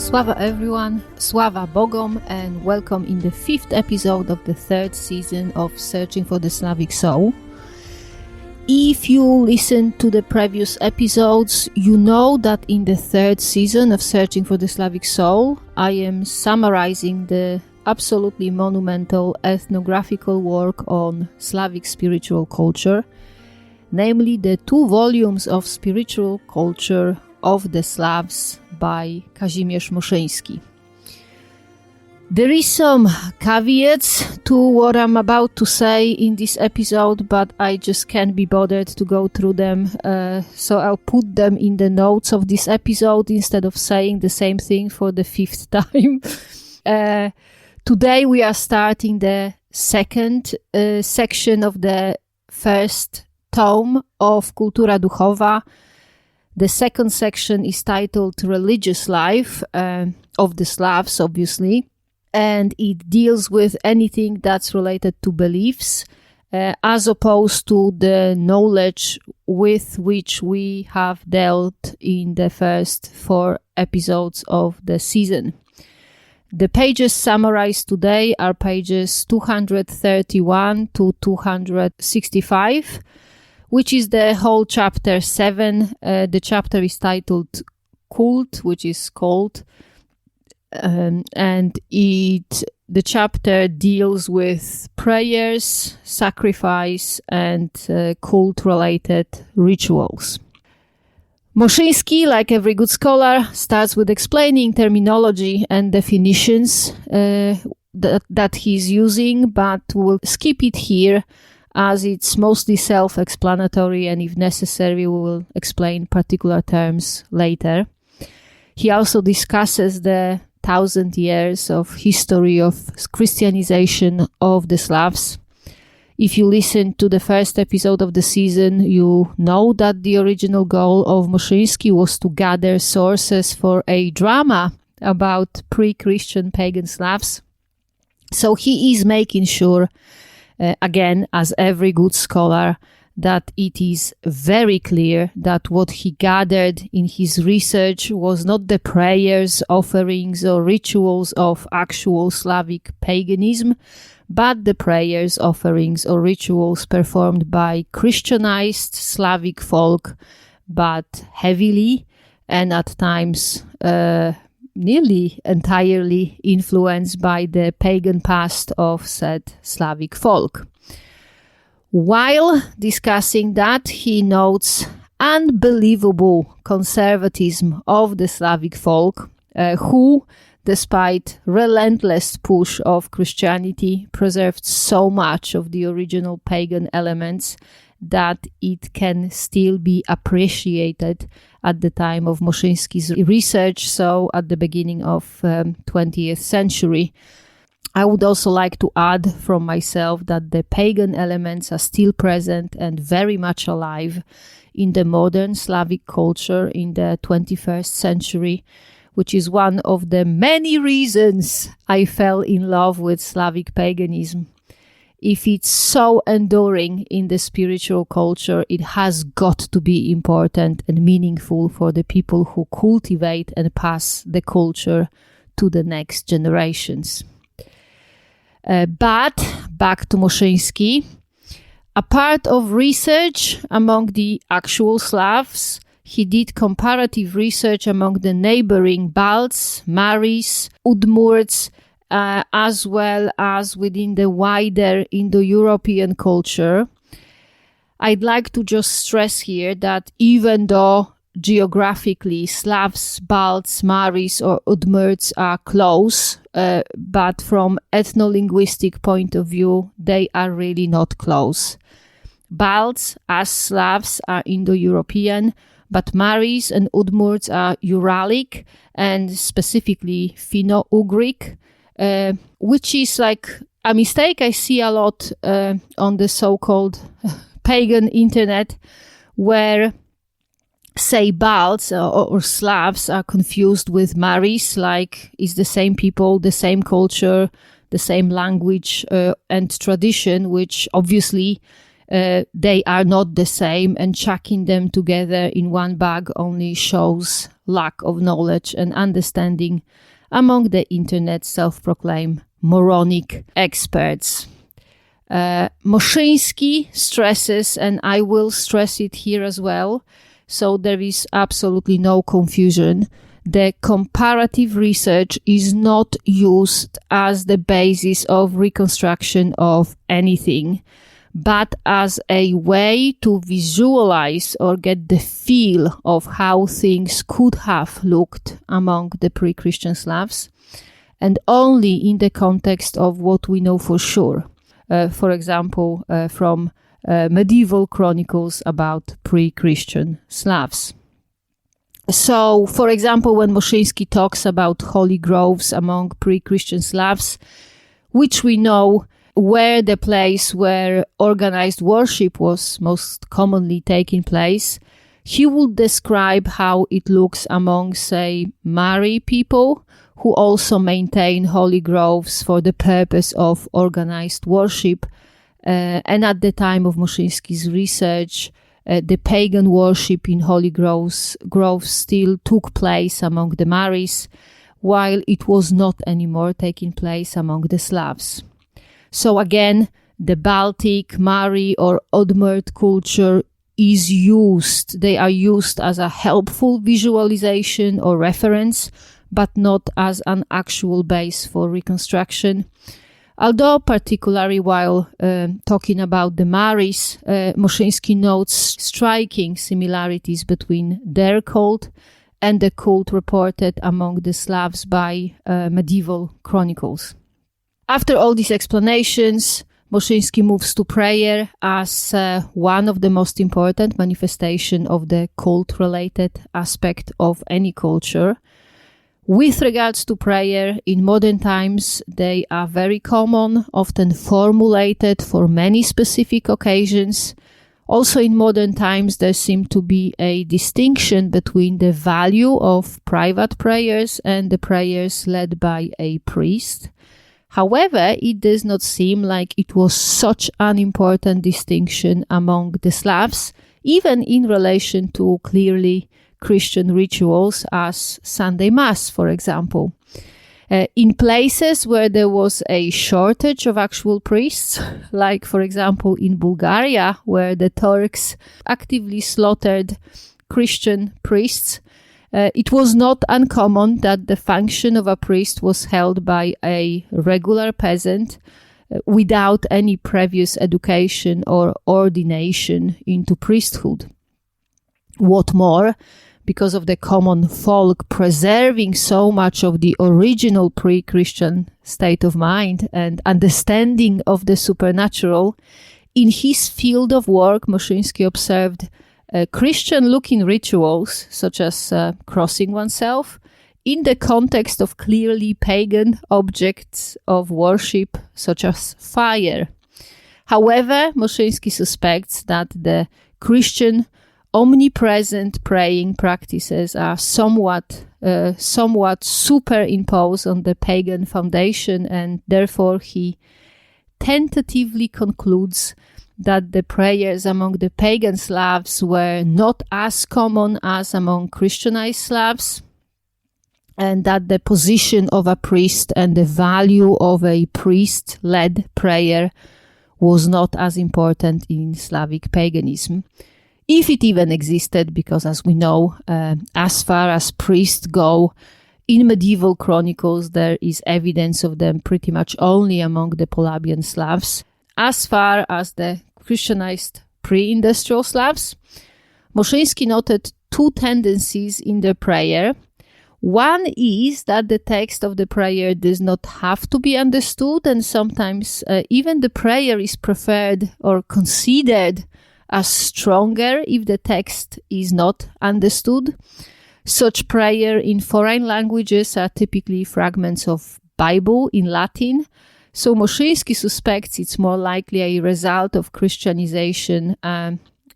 Sława everyone, Sława Bogom, and welcome in the 5th episode of the 3rd season of Searching for the Slavic Soul. If you listened to the previous episodes, you know that in the 3rd season of Searching for the Slavic Soul, I am summarizing the absolutely monumental ethnographical work on Slavic spiritual culture, namely the 2 volumes of Spiritual Culture of the Slavs by Kazimierz Moszyński. There is some caveats to what I'm about to say in this episode, but I just can't be bothered to go through them, so I'll put them in the notes of this episode instead of saying the same thing for the 5th time. Today we are starting the 2nd section of the 1st tome of Kultura Duchowa. The 2nd section is titled Religious Life of the Slavs, obviously, and it deals with anything that's related to beliefs, as opposed to the knowledge with which we have dealt in the first 4 episodes of the season. The pages summarized today are pages 231 to 265, which is the whole chapter 7. The chapter is titled Cult, which is called, and the chapter deals with prayers, sacrifice, and cult-related rituals. Moszyński, like every good scholar, starts with explaining terminology and definitions that he's using, but we'll skip it here, as it's mostly self-explanatory, and if necessary, we will explain particular terms later. He also discusses the 1,000 years of history of Christianization of the Slavs. If you listen to the first episode of the season, you know that the original goal of Moszyński was to gather sources for a drama about pre-Christian pagan Slavs. So he is making sure, again, as every good scholar, that it is very clear that what he gathered in his research was not the prayers, offerings, or rituals of actual Slavic paganism, but the prayers, offerings, or rituals performed by Christianized Slavic folk, but heavily and at times nearly entirely influenced by the pagan past of said Slavic folk. While discussing that, he notes unbelievable conservatism of the Slavic folk, who, despite relentless push of Christianity, preserved so much of the original pagan elements that it can still be appreciated at the time of Moszyński's research, so at the beginning of 20th century. I would also like to add from myself that the pagan elements are still present and very much alive in the modern Slavic culture in the 21st century, which is one of the many reasons I fell in love with Slavic paganism. If it's so enduring in the spiritual culture, it has got to be important and meaningful for the people who cultivate and pass the culture to the next generations. But back to Moszyński. A part of research among the actual Slavs, he did comparative research among the neighboring Balts, Maris, Udmurts, as well as within the wider Indo-European culture. I'd like to just stress here that even though geographically Slavs, Balts, Maris or Udmurts are close, but from ethno-linguistic point of view, they are really not close. Balts, as Slavs, are Indo-European, but Maris and Udmurts are Uralic and specifically Finno-Ugric, which is like a mistake I see a lot on the so-called pagan internet, where say Balts or Slavs are confused with Maris, like it's the same people, the same culture, the same language and tradition, which obviously they are not the same, and chucking them together in one bag only shows lack of knowledge and understanding among the internet self-proclaimed moronic experts. Moszyński stresses, and I will stress it here as well, so there is absolutely no confusion, the comparative research is not used as the basis of reconstruction of anything, but as a way to visualize or get the feel of how things could have looked among the pre-Christian Slavs, and only in the context of what we know for sure. For example, from medieval chronicles about pre-Christian Slavs. So, for example, when Moszyński talks about holy groves among pre-Christian Slavs, which we know were the place where organized worship was most commonly taking place, he would describe how it looks among, say, Mari people, who also maintain holy groves for the purpose of organized worship. And at the time of Moszyński's research, the pagan worship in holy groves still took place among the Maris, while it was not anymore taking place among the Slavs. So again, the Baltic, Mari or Udmurt culture is used. They are used as a helpful visualization or reference, but not as an actual base for reconstruction. Although particularly while talking about the Maris, Moszyński notes striking similarities between their cult and the cult reported among the Slavs by medieval chronicles. After all these explanations, Moszyński moves to prayer as one of the most important manifestations of the cult-related aspect of any culture. With regards to prayer, in modern times, they are very common, often formulated for many specific occasions. Also in modern times, there seems to be a distinction between the value of private prayers and the prayers led by a priest. However, it does not seem like it was such an important distinction among the Slavs, even in relation to clearly Christian rituals as Sunday Mass, for example. In places where there was a shortage of actual priests, like for example in Bulgaria, where the Turks actively slaughtered Christian priests, it was not uncommon that the function of a priest was held by a regular peasant without any previous education or ordination into priesthood. What more, because of the common folk preserving so much of the original pre-Christian state of mind and understanding of the supernatural, in his field of work, Moszyński observed Christian-looking rituals, such as crossing oneself, in the context of clearly pagan objects of worship, such as fire. However, Moszyński suspects that the Christian omnipresent praying practices are somewhat superimposed on the pagan foundation, and therefore he tentatively concludes that the prayers among the pagan Slavs were not as common as among Christianized Slavs, and that the position of a priest and the value of a priest-led prayer was not as important in Slavic paganism, if it even existed, because as we know, as far as priests go, in medieval chronicles there is evidence of them pretty much only among the Polabian Slavs. As far as the Christianized pre-industrial Slavs, Moszyński noted two tendencies in their prayer. One is that the text of the prayer does not have to be understood, and sometimes even the prayer is preferred or considered as stronger if the text is not understood. Such prayer in foreign languages are typically fragments of Bible in Latin, so Moszyński suspects it's more likely a result of Christianization,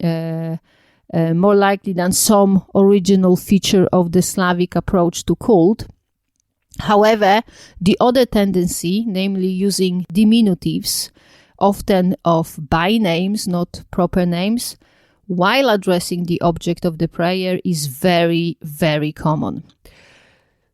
more likely than some original feature of the Slavic approach to cult. However, the other tendency, namely using diminutives, often of by names, not proper names, while addressing the object of the prayer is very, very common.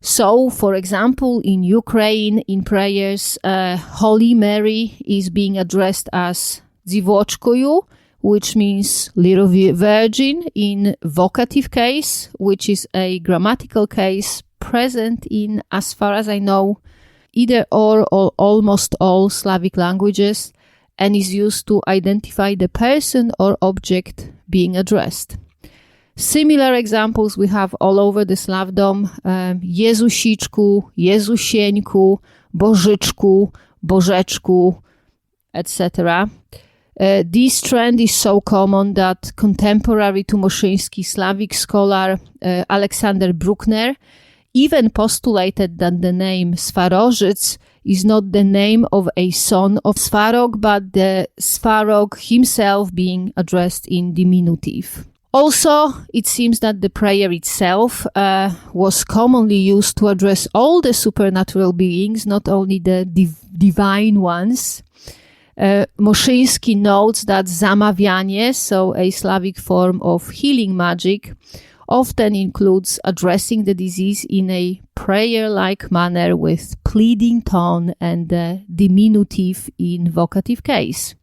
So, for example, in Ukraine, in prayers, Holy Mary is being addressed as Dziwoczkoju, which means little virgin in vocative case, which is a grammatical case present in, as far as I know, either or almost all Slavic languages, and is used to identify the person or object being addressed. Similar examples we have all over the Slavdom: Jezusiczku, Jezusieńku, Bożyczku, Bożeczku, etc. This trend is so common that contemporary to Moszyński Slavic scholar Alexander Bruckner even postulated that the name Swarożyc is not the name of a son of Swarog, but the Swarog himself being addressed in diminutive. Also, it seems that the prayer itself was commonly used to address all the supernatural beings, not only the divine ones. Moszyński notes that zamawianie, so a Slavic form of healing magic, often includes addressing the disease in a prayer-like manner with pleading tone and the diminutive in vocative case.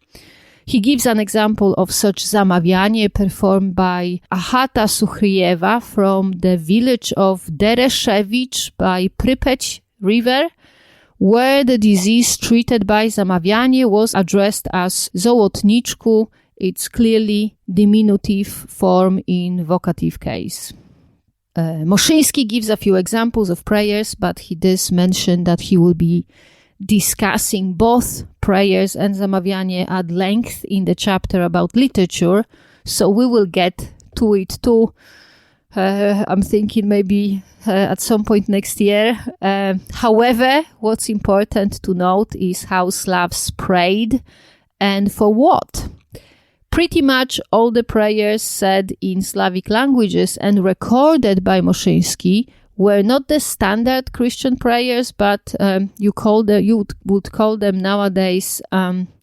He gives an example of such zamawianie performed by Achata Suchryeva from the village of Dereszewicz by Pripyat River, where the disease treated by zamawianie was addressed as Zołotniczku, its clearly diminutive form in vocative case. Moszyński gives a few examples of prayers, but he does mention that he will be discussing both prayers and zamawianie at length in the chapter about literature, so we will get to it too. I'm thinking maybe at some point next year. However, what's important to note is how Slavs prayed and for what. Pretty much all the prayers said in Slavic languages and recorded by Moszyński were not the standard Christian prayers, but you would call them nowadays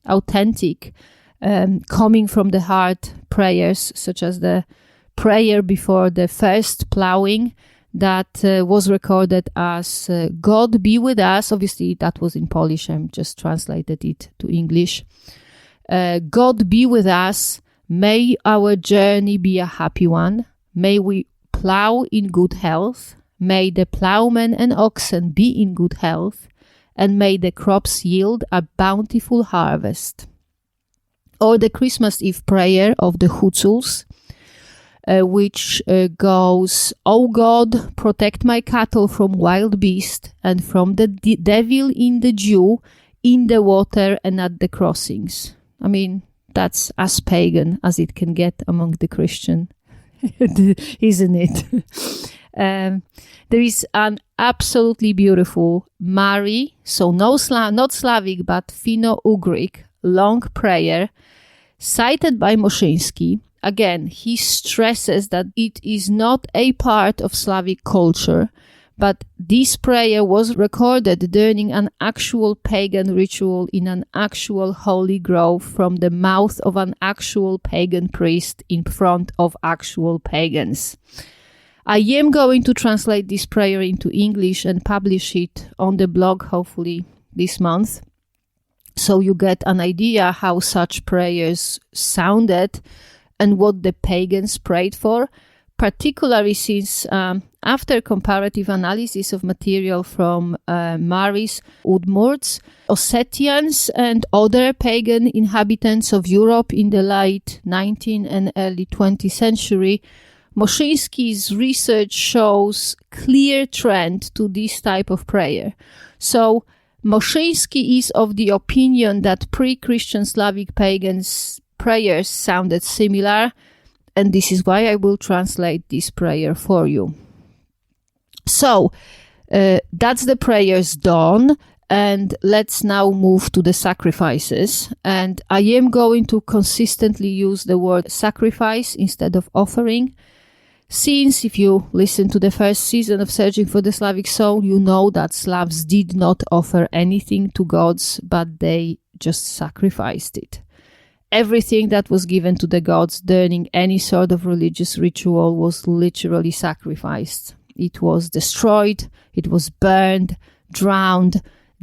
authentic, coming from the heart prayers, such as the prayer before the first plowing that was recorded as God be with us. Obviously, that was in Polish. I just translated it to English. God be with us. May our journey be a happy one. May we plow in good health. May the plowmen and oxen be in good health. And may the crops yield a bountiful harvest. Or the Christmas Eve prayer of the Huculs, which goes, O God, protect my cattle from wild beast and from the devil in the dew, in the water and at the crossings. I mean, that's as pagan as it can get among the Christian, isn't it? There is an absolutely beautiful Mari, so not Slavic, but Finno-Ugric, long prayer, cited by Moszyński. Again, he stresses that it is not a part of Slavic culture, but this prayer was recorded during an actual pagan ritual in an actual holy grove from the mouth of an actual pagan priest in front of actual pagans. I am going to translate this prayer into English and publish it on the blog, hopefully this month, so you get an idea how such prayers sounded and what the pagans prayed for, particularly since after comparative analysis of material from Maris Udmurts, Ossetians and other pagan inhabitants of Europe in the late 19th and early 20th century, Moszyński's research shows clear trend to this type of prayer. So Moszyński is of the opinion that pre-Christian Slavic pagans' prayers sounded similar, and this is why I will translate this prayer for you. So, that's the prayers done, and let's now move to the sacrifices. And I am going to consistently use the word sacrifice instead of offering, since if you listen to the first season of Searching for the Slavic Soul, you know that Slavs did not offer anything to gods, but they just sacrificed it. Everything that was given to the gods during any sort of religious ritual was literally sacrificed. It was destroyed, it was burned, drowned,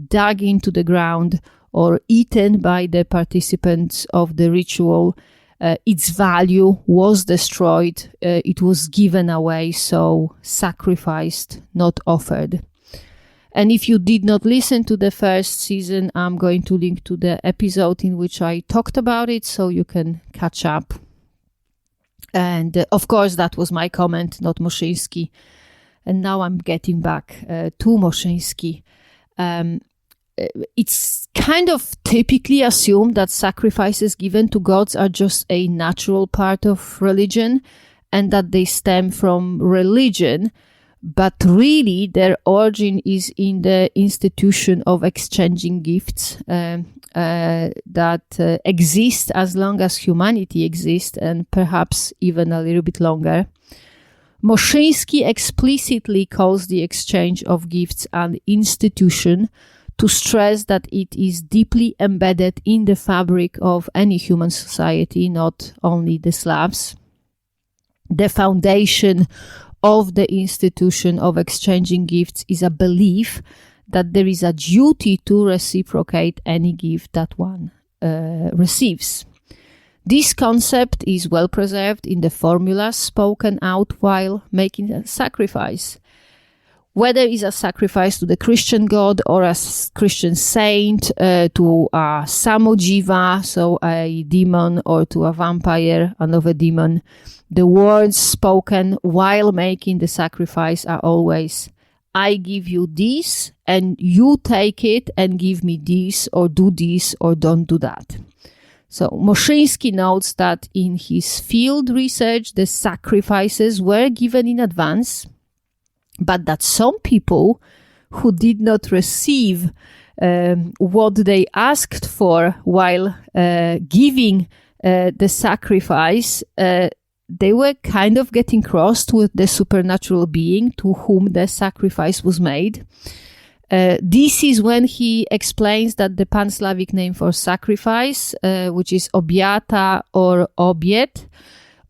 dug into the ground, or eaten by the participants of the ritual. Its value was destroyed, it was given away, so sacrificed, not offered. And if you did not listen to the first season, I'm going to link to the episode in which I talked about it, so you can catch up. And of course, that was my comment, not Moszyński. And now I'm getting back to Moszyński. It's kind of typically assumed that sacrifices given to gods are just a natural part of religion and that they stem from religion, but really their origin is in the institution of exchanging gifts that exist as long as humanity exists, and perhaps even a little bit longer. Moszyński explicitly calls the exchange of gifts an institution, to stress that it is deeply embedded in the fabric of any human society, not only the Slavs. The foundation of the institution of exchanging gifts is a belief that there is a duty to reciprocate any gift that one receives. This concept is well preserved in the formulas spoken out while making a sacrifice. Whether it's a sacrifice to the Christian god or a Christian saint, to a samojiva, so a demon, or to a vampire, another demon, the words spoken while making the sacrifice are always, I give you this and you take it and give me this, or do this or don't do that. So Moszyński notes that in his field research, the sacrifices were given in advance, but that some people who did not receive what they asked for while giving the sacrifice, they were kind of getting crossed with the supernatural being to whom the sacrifice was made. This is when he explains that the Pan-Slavic name for sacrifice, which is obiata or obiet,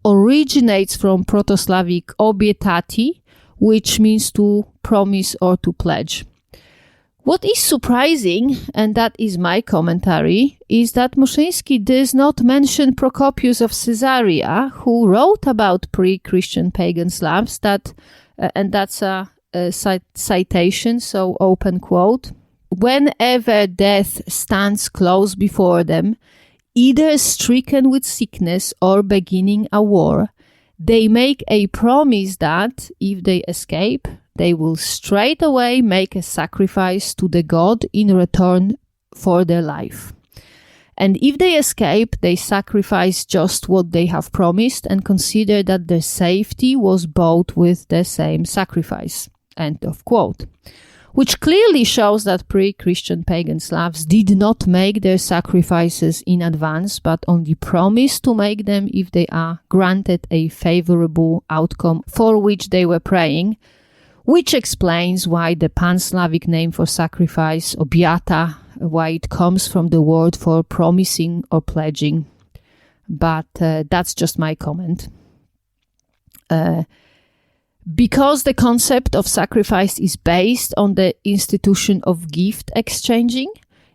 originates from Proto-Slavic obietati, which means to promise or to pledge. What is surprising, and that is my commentary, is that Moszyński does not mention Procopius of Caesarea, who wrote about pre-Christian pagan Slavs, and that's a citation, so open quote, whenever death stands close before them, either stricken with sickness or beginning a war, they make a promise that, if they escape, they will straight away make a sacrifice to the god in return for their life. And if they escape, they sacrifice just what they have promised and consider that their safety was bought with the same sacrifice. End of quote. Which clearly shows that pre-Christian pagan Slavs did not make their sacrifices in advance, but only promise to make them if they are granted a favorable outcome for which they were praying, which explains why the Pan-Slavic name for sacrifice, obiata, why it comes from the word for promising or pledging. But that's just my comment. Because the concept of sacrifice is based on the institution of gift exchanging,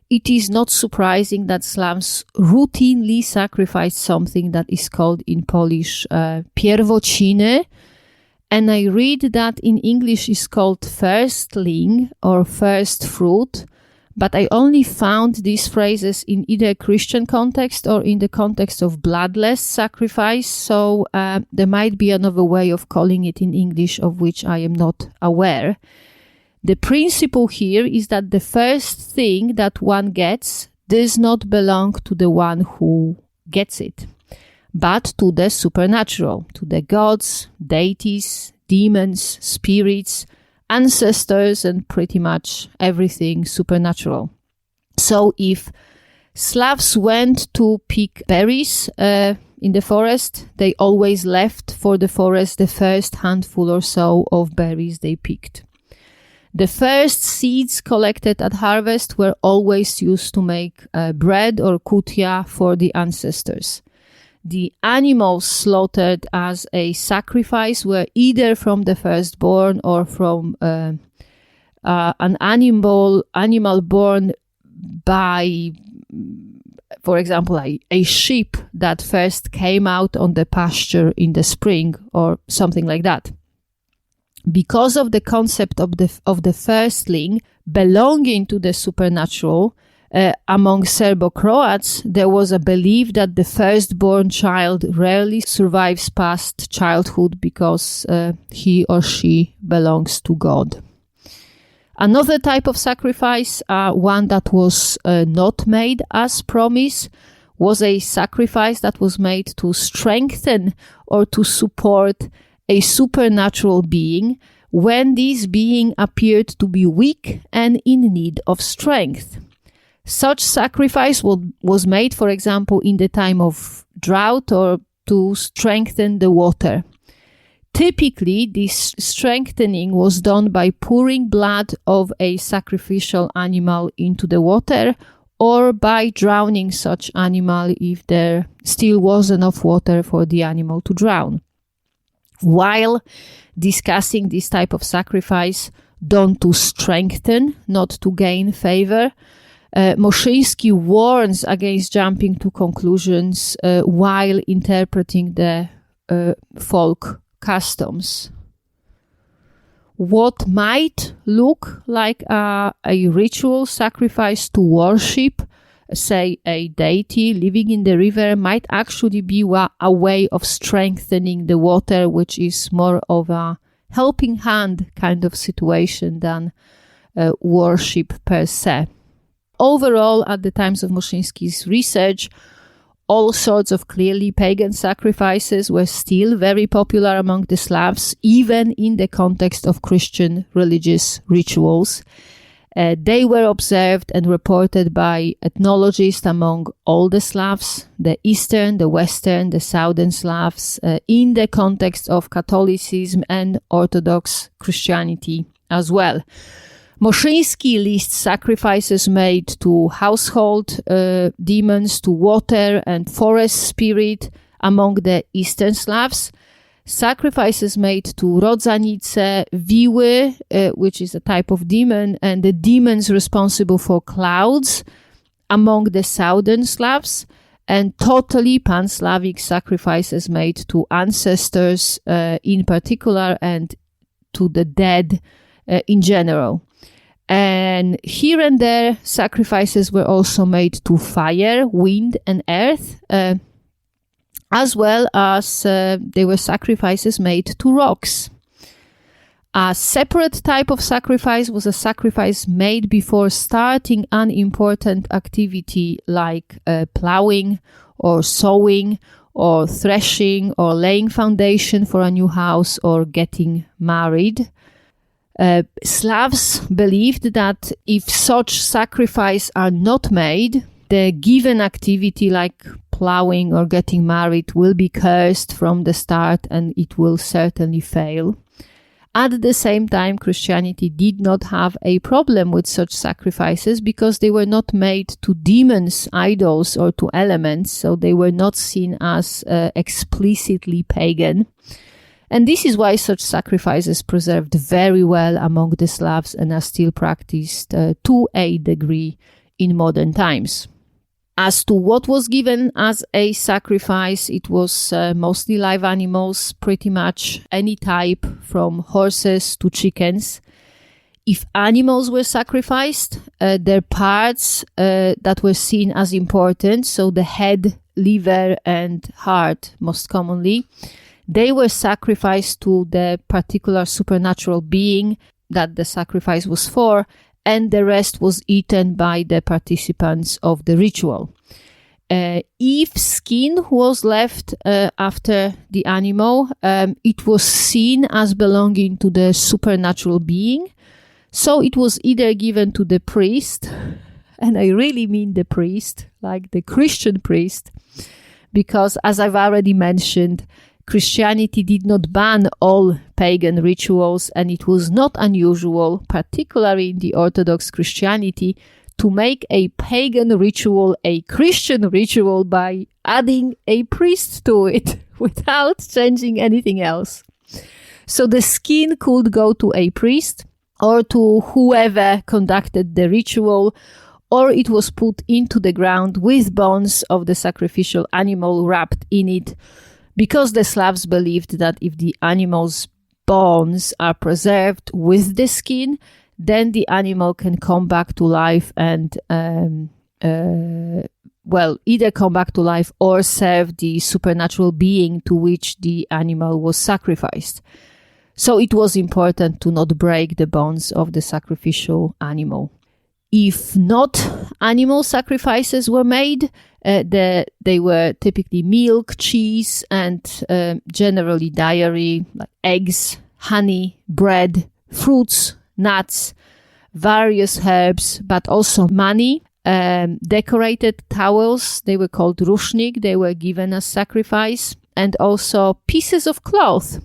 it is not surprising that Slavs routinely sacrifice something that is called in Polish pierwociny, and I read that in English is called firstling or first fruit, but I only found these phrases in either Christian context or in the context of bloodless sacrifice, so there might be another way of calling it in English of which I am not aware. The principle here is that the first thing that one gets does not belong to the one who gets it, but to the supernatural, to the gods, deities, demons, spirits, ancestors, and pretty much everything supernatural. So if Slavs went to pick berries in the forest, they always left for the forest the first handful or so of berries they picked. The first seeds collected at harvest were always used to make bread or kutia for the ancestors. The animals slaughtered as a sacrifice were either from the firstborn or from an animal born by, for example, a sheep that first came out on the pasture in the spring or something like that. Because of the concept of the firstling belonging to the supernatural, among Serbo-Croats, there was a belief that the firstborn child rarely survives past childhood because he or she belongs to God. Another type of sacrifice, one that was not made as promise, was a sacrifice that was made to strengthen or to support a supernatural being when this being appeared to be weak and in need of strength. Such sacrifice was made, for example, in the time of drought or to strengthen the water. Typically, this strengthening was done by pouring blood of a sacrificial animal into the water or by drowning such animal if there still was enough water for the animal to drown. While discussing this type of sacrifice done to strengthen, not to gain favor, Moszyński warns against jumping to conclusions while interpreting the folk customs. What might look like a ritual sacrifice to worship, say a deity living in the river, might actually be a way of strengthening the water, which is more of a helping hand kind of situation than worship per se. Overall, at the times of Moszyński's research, all sorts of clearly pagan sacrifices were still very popular among the Slavs, even in the context of Christian religious rituals. They were observed and reported by ethnologists among all the Slavs, the Eastern, the Western, the Southern Slavs, in the context of Catholicism and Orthodox Christianity as well. Moszyński lists sacrifices made to household demons, to water and forest spirit among the Eastern Slavs, sacrifices made to rodzanice, wiły, which is a type of demon, and the demons responsible for clouds among the Southern Slavs, and totally pan-Slavic sacrifices made to ancestors in particular and to the dead in general. And here and there, sacrifices were also made to fire, wind, and earth, as well as there were sacrifices made to rocks. A separate type of sacrifice was a sacrifice made before starting an important activity like plowing or sowing or threshing or laying foundation for a new house or getting married. Slavs believed that if such sacrifices are not made, the given activity like plowing or getting married will be cursed from the start and it will certainly fail. At the same time, Christianity did not have a problem with such sacrifices because they were not made to demons, idols, or to elements, so they were not seen as explicitly pagan. And this is why such sacrifices preserved very well among the Slavs and are still practiced to a degree in modern times. As to what was given as a sacrifice, it was mostly live animals, pretty much any type, from horses to chickens. If animals were sacrificed, their parts that were seen as important, so the head, liver, and heart most commonly, they were sacrificed to the particular supernatural being that the sacrifice was for, and the rest was eaten by the participants of the ritual. If skin was left after the animal, it was seen as belonging to the supernatural being, so it was either given to the priest, and I really mean the priest, like the Christian priest, because as I've already mentioned, Christianity did not ban all pagan rituals, and it was not unusual, particularly in the Orthodox Christianity, to make a pagan ritual a Christian ritual by adding a priest to it without changing anything else. So the skin could go to a priest or to whoever conducted the ritual, or it was put into the ground with bones of the sacrificial animal wrapped in it, because the Slavs believed that if the animal's bones are preserved with the skin, then the animal can come back to life and, either come back to life or serve the supernatural being to which the animal was sacrificed. So it was important to not break the bones of the sacrificial animal. If not animal sacrifices were made, they were typically milk, cheese, and generally dairy, like eggs, honey, bread, fruits, nuts, various herbs, but also money, decorated towels. They were called rusznik. They were given as sacrifice, and also pieces of cloth,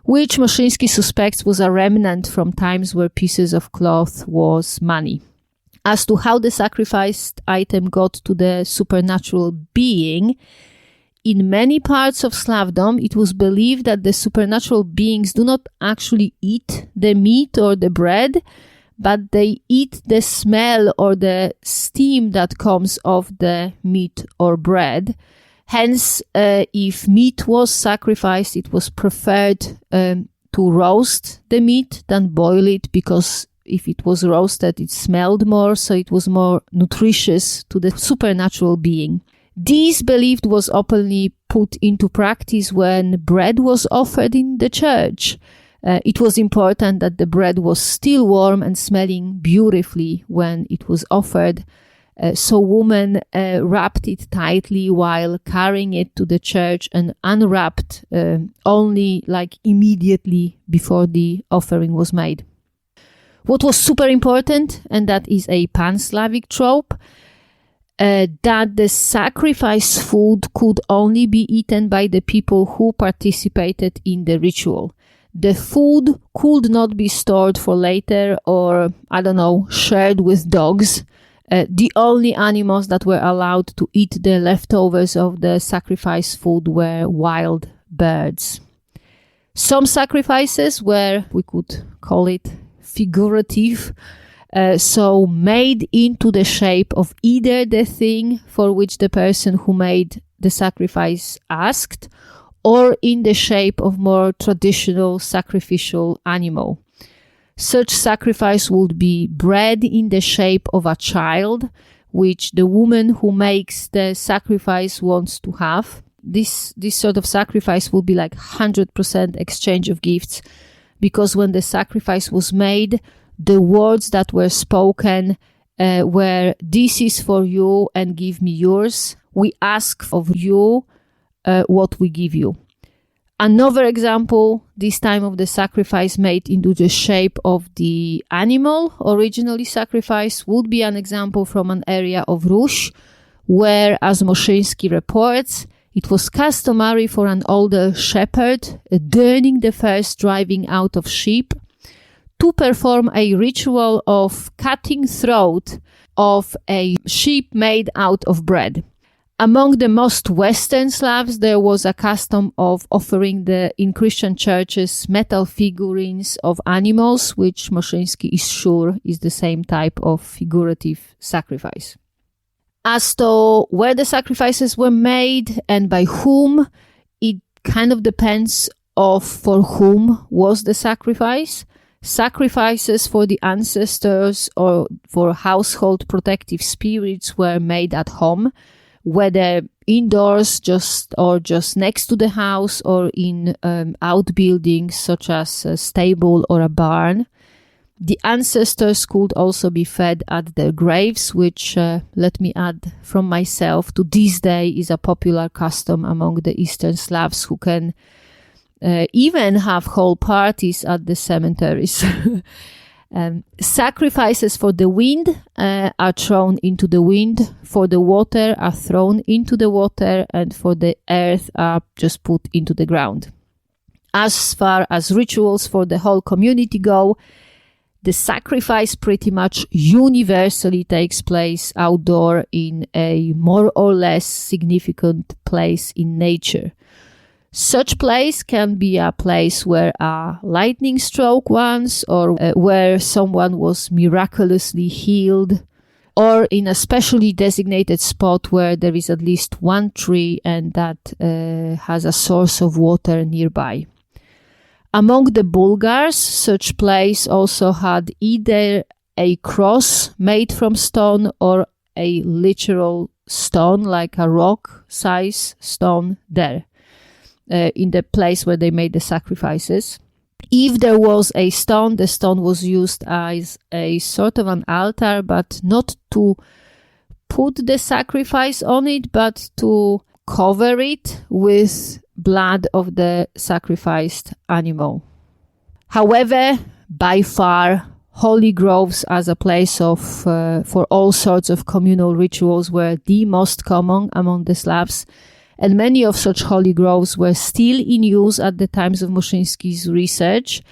which Moszyński suspects was a remnant from times where pieces of cloth was money. As to how the sacrificed item got to the supernatural being, in many parts of Slavdom, it was believed that the supernatural beings do not actually eat the meat or the bread, but they eat the smell or the steam that comes off the meat or bread. Hence, if meat was sacrificed, it was preferred to roast the meat than boil it, because if it was roasted, it smelled more, so it was more nutritious to the supernatural being. This believed was openly put into practice when bread was offered in the church. It was important that the bread was still warm and smelling beautifully when it was offered. So women wrapped it tightly while carrying it to the church, and unwrapped only immediately before the offering was made. What was super important, and that is a pan-Slavic trope, that the sacrifice food could only be eaten by the people who participated in the ritual. The food could not be stored for later or, shared with dogs. The only animals that were allowed to eat the leftovers of the sacrifice food were wild birds. Some sacrifices were, we could call it, figurative, so made into the shape of either the thing for which the person who made the sacrifice asked, or in the shape of more traditional sacrificial animal. Such sacrifice would be bread in the shape of a child, which the woman who makes the sacrifice wants to have. This sort of sacrifice would be 100% exchange of gifts, because when the sacrifice was made, the words that were spoken were, "This is for you and give me yours. We ask of you what we give you." Another example, this time of the sacrifice made into the shape of the animal originally sacrificed, would be an example from an area of Rus, where, as Moszyński reports, it was customary for an older shepherd, during the first driving out of sheep, to perform a ritual of cutting throat of a sheep made out of bread. Among the most Western Slavs, there was a custom of offering in Christian churches metal figurines of animals, which Moszyński is sure is the same type of figurative sacrifice. As to where the sacrifices were made and by whom, it kind of depends for whom was the sacrifice. Sacrifices for the ancestors or for household protective spirits were made at home, whether indoors just next to the house, or in outbuildings such as a stable or a barn. The ancestors could also be fed at their graves, which, let me add from myself, to this day is a popular custom among the Eastern Slavs, who can even have whole parties at the cemeteries. Sacrifices for the wind are thrown into the wind, for the water are thrown into the water, and for the earth are just put into the ground. As far as rituals for the whole community go, the sacrifice pretty much universally takes place outdoor in a more or less significant place in nature. Such place can be a place where a lightning struck once, or where someone was miraculously healed, or in a specially designated spot where there is at least one tree and that has a source of water nearby. Among the Bulgars, such place also had either a cross made from stone or a literal stone, like a rock-size stone there. In the place where they made the sacrifices. If there was a stone, the stone was used as a sort of an altar, but not to put the sacrifice on it, but to cover it with blood of the sacrificed animal. However, by far, holy groves as a place of for all sorts of communal rituals were the most common among the Slavs, and many of such holy groves were still in use at the times of Moszyński's research.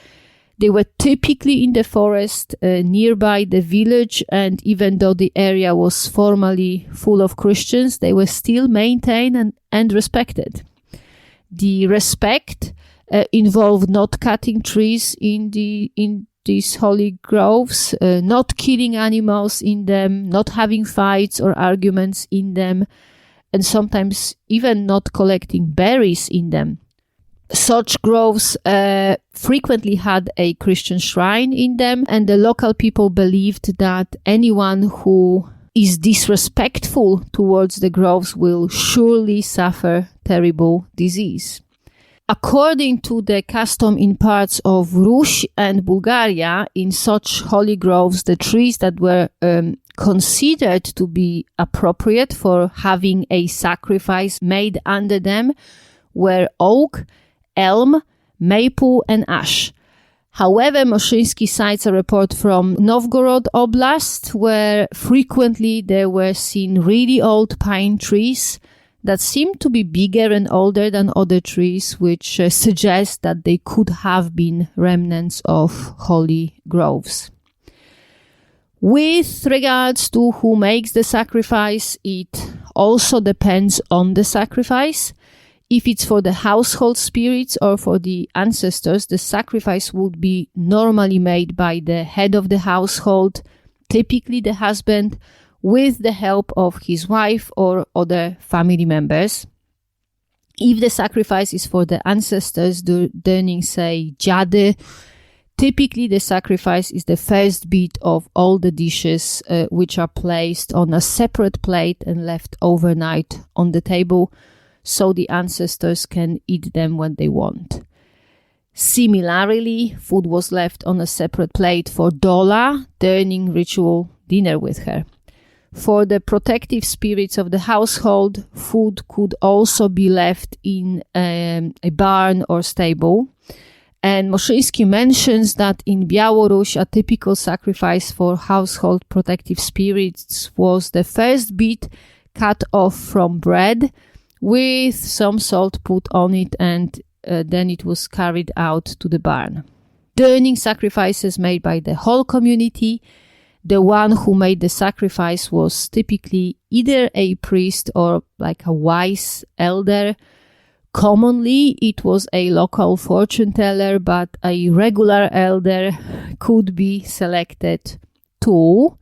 They were typically in the forest nearby the village, and even though the area was formally full of Christians, they were still maintained and respected. The respect involved not cutting trees in these holy groves, not killing animals in them, not having fights or arguments in them, and sometimes even not collecting berries in them. Such groves frequently had a Christian shrine in them, and the local people believed that anyone who is disrespectful towards the groves will surely suffer terrible disease. According to the custom in parts of Rus and Bulgaria, in such holy groves, the trees that were considered to be appropriate for having a sacrifice made under them were oak, elm, maple, and ash. However, Moszyński cites a report from Novgorod Oblast where frequently there were seen really old pine trees that seemed to be bigger and older than other trees, which suggests that they could have been remnants of holy groves. With regards to who makes the sacrifice, it also depends on the sacrifice. If it's for the household spirits or for the ancestors, the sacrifice would be normally made by the head of the household, typically the husband, with the help of his wife or other family members. If the sacrifice is for the ancestors, during, say, dziady, typically the sacrifice is the first bit of all the dishes which are placed on a separate plate and left overnight on the table, so the ancestors can eat them when they want. Similarly, food was left on a separate plate for Dola during ritual dinner with her. For the protective spirits of the household, food could also be left in a barn or stable. And Moszyński mentions that in Białoruś, a typical sacrifice for household protective spirits was the first bit cut off from bread, with some salt put on it, and then it was carried out to the barn. During sacrifices made by the whole community, the one who made the sacrifice was typically either a priest or like a wise elder. Commonly, it was a local fortune teller, but a regular elder could be selected too.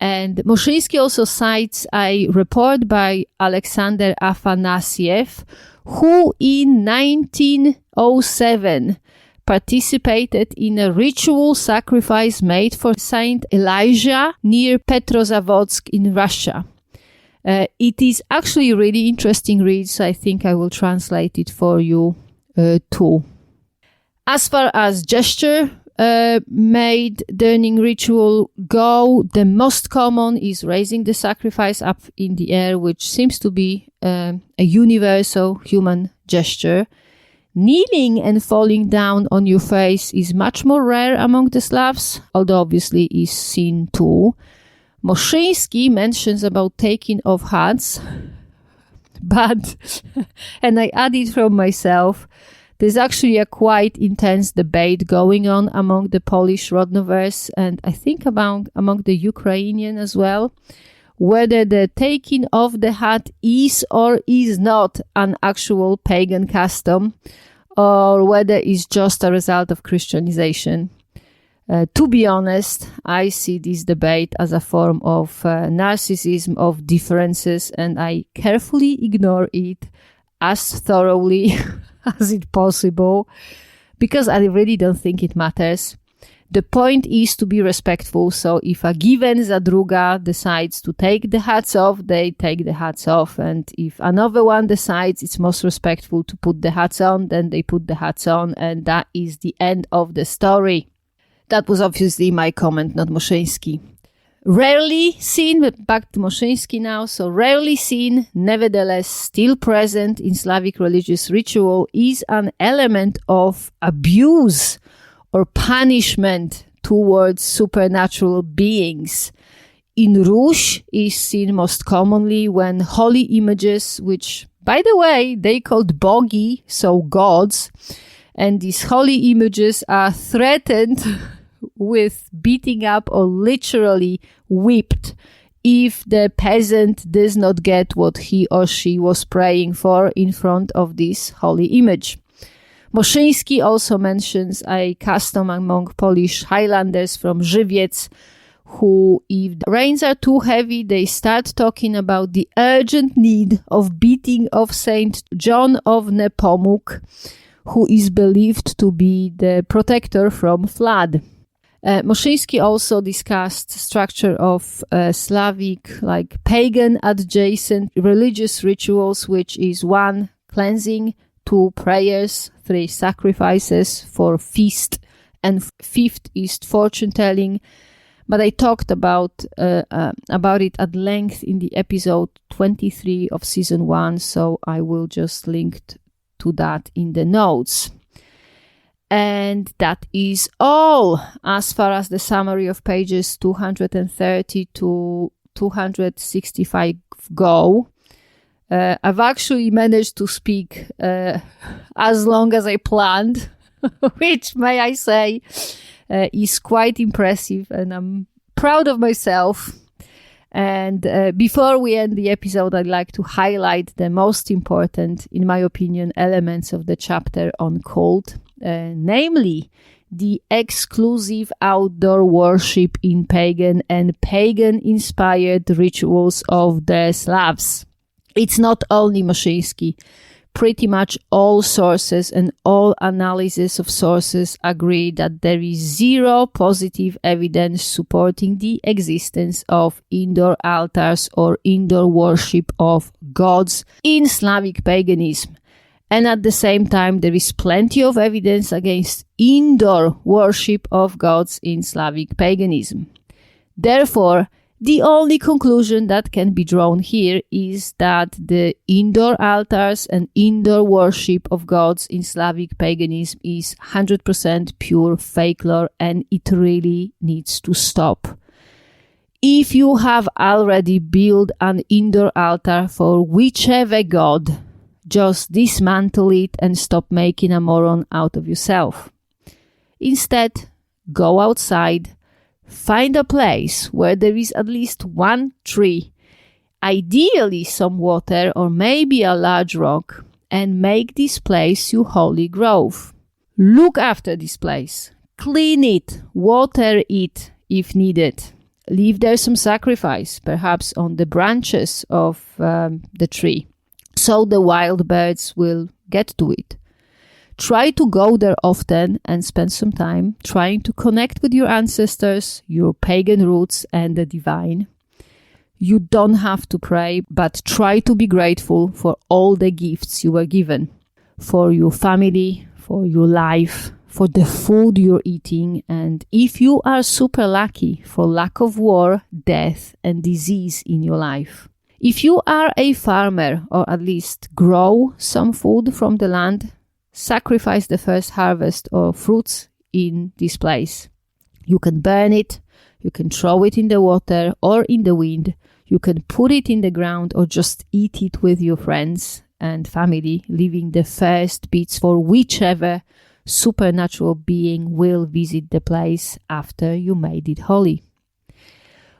And Moszyński also cites a report by Alexander Afanasiev, who in 1907 participated in a ritual sacrifice made for Saint Elijah near Petrozavodsk in Russia. It is actually a really interesting read, so I think I will translate it for you too. As far as gesture made during ritual go, the most common is raising the sacrifice up in the air, which seems to be a universal human gesture. Kneeling and falling down on your face is much more rare among the Slavs, although obviously is seen too. Moszyński mentions about taking off hats, but, and I added from myself, there's actually a quite intense debate going on among the Polish Rodnovers and I think among the Ukrainian as well, whether the taking off the hat is or is not an actual pagan custom or whether it's just a result of Christianization. To be honest, I see this debate as a form of narcissism of differences and I carefully ignore it as thoroughly as it possible because I really don't think it matters. The point is to be respectful, so if a given Zadruga decides to take the hats off, they take the hats off, and if another one decides it's most respectful to put the hats on, then they put the hats on, and that is the end of the story. That was obviously my comment, not Moszyński. Rarely seen, but back to Moszyński now, so rarely seen, nevertheless still present in Slavic religious ritual is an element of abuse or punishment towards supernatural beings. In Rus is seen most commonly when holy images, which, by the way, they called bogi, so gods, and these holy images are threatened with beating up or literally whipped if the peasant does not get what he or she was praying for in front of this holy image. Moszyński also mentions a custom among Polish Highlanders from Żywiec who, if the rains are too heavy, they start talking about the urgent need of beating of Saint John of Nepomuk, who is believed to be the protector from flood. Moszyński also discussed structure of Slavic, like pagan adjacent religious rituals, which is 1, cleansing, 2, prayers, 3, sacrifices, 4, feast, and 5th is fortune telling. But I talked about it at length in the episode 23 of season 1, so I will just link to that in the notes. And that is all as far as the summary of pages 230 to 265 go. I've actually managed to speak as long as I planned, which, may I say, is quite impressive, and I'm proud of myself. And before we end the episode, I'd like to highlight the most important, in my opinion, elements of the chapter on cult, namely the exclusive outdoor worship in pagan and pagan-inspired rituals of the Slavs. It's not only Moszyński. Pretty much all sources and all analysis of sources agree that there is zero positive evidence supporting the existence of indoor altars or indoor worship of gods in Slavic paganism. And at the same time, there is plenty of evidence against indoor worship of gods in Slavic paganism. Therefore, the only conclusion that can be drawn here is that the indoor altars and indoor worship of gods in Slavic paganism is 100% pure folklore and it really needs to stop. If you have already built an indoor altar for whichever god, just dismantle it and stop making a moron out of yourself. Instead, go outside, find a place where there is at least one tree, ideally some water or maybe a large rock, and make this place your holy grove. Look after this place. Clean it, water it if needed. Leave there some sacrifice, perhaps on the branches of the tree, so the wild birds will get to it. Try to go there often and spend some time trying to connect with your ancestors, your pagan roots, and the divine. You don't have to pray, but try to be grateful for all the gifts you were given. For your family, for your life, for the food you're eating, and if you are super lucky, for lack of war, death, and disease in your life. If you are a farmer, or at least grow some food from the land, sacrifice the first harvest or fruits in this place. You can burn it, you can throw it in the water or in the wind, you can put it in the ground or just eat it with your friends and family, leaving the first bits for whichever supernatural being will visit the place after you made it holy.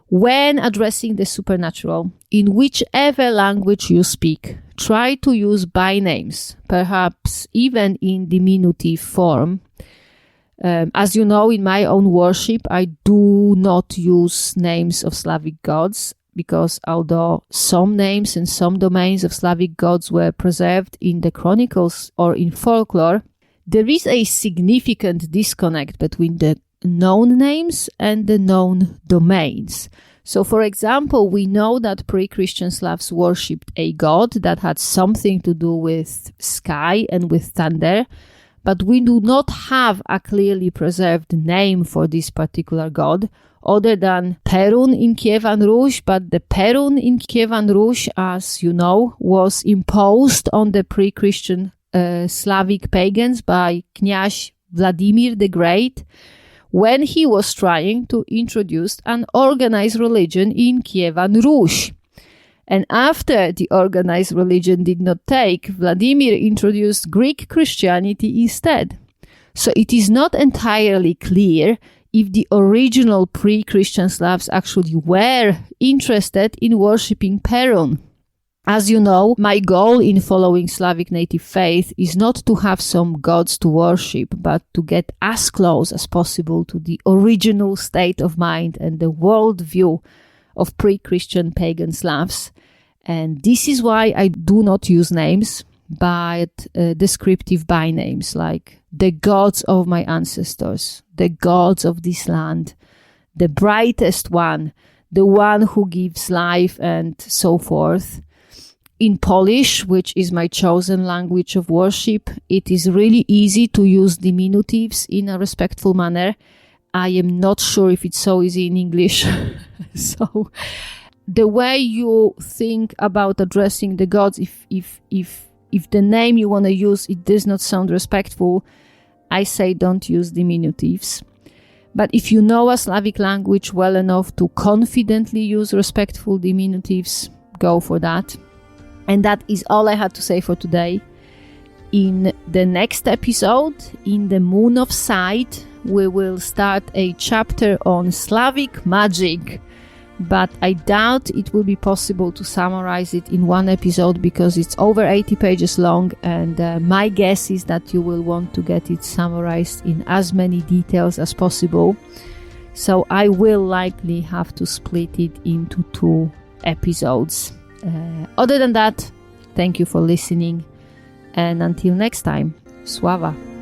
When addressing the supernatural, in whichever language you speak, try to use by names, perhaps even in diminutive form. As you know, in my own worship, I do not use names of Slavic gods, because although some names and some domains of Slavic gods were preserved in the chronicles or in folklore, there is a significant disconnect between the known names and the known domains. So, for example, we know that pre-Christian Slavs worshipped a god that had something to do with sky and with thunder, but we do not have a clearly preserved name for this particular god, other than Perun in Kievan Rus, but the Perun in Kievan Rus, as you know, was imposed on the pre-Christian Slavic pagans by Kniaz Vladimir the Great when he was trying to introduce an organized religion in Kievan Rus. And after the organized religion did not take, Vladimir introduced Greek Christianity instead. So it is not entirely clear if the original pre-Christian Slavs actually were interested in worshipping Perun. As you know, my goal in following Slavic native faith is not to have some gods to worship, but to get as close as possible to the original state of mind and the worldview of pre-Christian pagan Slavs. And this is why I do not use names, but descriptive by names like the gods of my ancestors, the gods of this land, the brightest one, the one who gives life, and so forth. In Polish, which is my chosen language of worship, it is really easy to use diminutives in a respectful manner. I am not sure if it's so easy in English. So the way you think about addressing the gods, if the name you want to use, it does not sound respectful, I say don't use diminutives. But if you know a Slavic language well enough to confidently use respectful diminutives, go for that. And that is all I had to say for today. In the next episode, in the Moon of Sight, we will start a chapter on Slavic magic. But I doubt it will be possible to summarize it in one episode because it's over 80 pages long, and my guess is that you will want to get it summarized in as many details as possible. So I will likely have to split it into 2 episodes. Other than that, thank you for listening, and until next time, Sława!